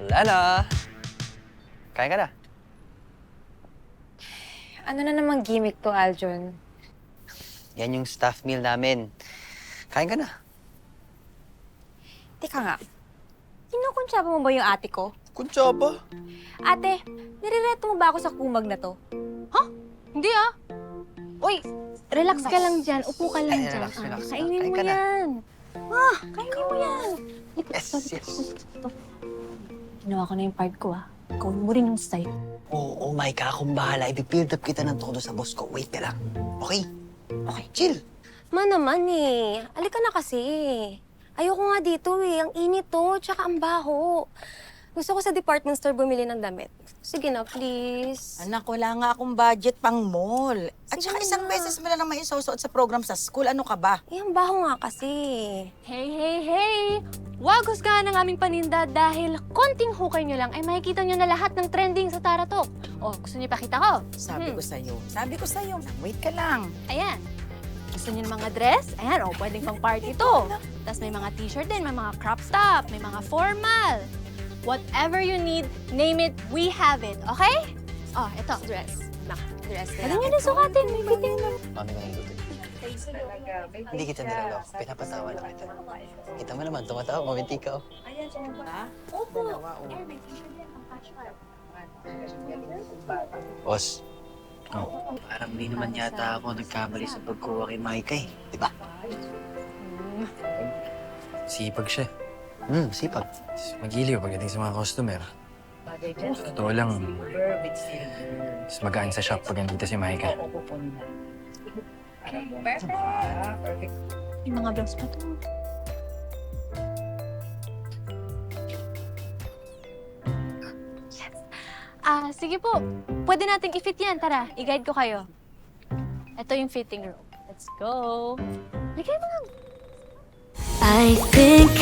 Lana! Kain ka na. Ano na namang gimmick to, Aljon? Yan yung staff meal namin. Kain ka na. Teka nga, kinukuntsaba mo ba yung ate ko? Kuntsaba? Ate, nirereto mo ba ako sa kumag na to? Hindi ah. Uy, relax ka lang dyan. Upo ka lang Ay, dyan. relax, relax. Kainin Kain mo ka na. yan. Kainin mo yan. Yes, yes. Ginawa ko na yung part ko Gawin mo rin yung style. Oh my God, akong bahala. I-build up kita ng todo sa boss ko. Wait ka lang. Okay? Okay, chill. Naman Alika na kasi. Ayoko nga dito Ang init to, tsaka ang baho. Gusto ko sa department store bumili ng damit. Sige na, please. Anak, wala nga akong budget pang mall. At Sige saka isang na. beses mo na lang maisusuot sa program sa school. Ano ka ba? Ang baho nga kasi. Hey! Wag husgahan ng aming paninda dahil konting hukay nyo lang ay makikita nyo na lahat ng trending sa Taratok. O, gusto nyo pakita ko? Sabi ko sa'yo. Wait ka lang. Ayan. Gusto niyo ng mga dress? Ayan, pwedeng pang party to. Tapos may mga t-shirt din, may mga crop top, may mga formal. Whatever you need, name it, we have it. Okay? Oh, ito, dress. Dress Pwede niyo din sukatin, may fitting na. Mami, nangigutin. Hindi kita nilalaw. Pinapatawa lang kita. Kita mo naman, tumatawa, maminti ka. Boss. Parang di naman yata ako nagkamali sa pagkuha kay Maika Di ba? Sipag siya. Sipag. Magiliw pagdating sa mga customer. Totoo lang, mas magaan sa shop pag nandito si Maika. May mga blouse pa to. Sige po. Pwede nating i-fit yan. Tara, i-guide ko kayo. Ito yung fitting room. Let's go. Bigay mo lang. I think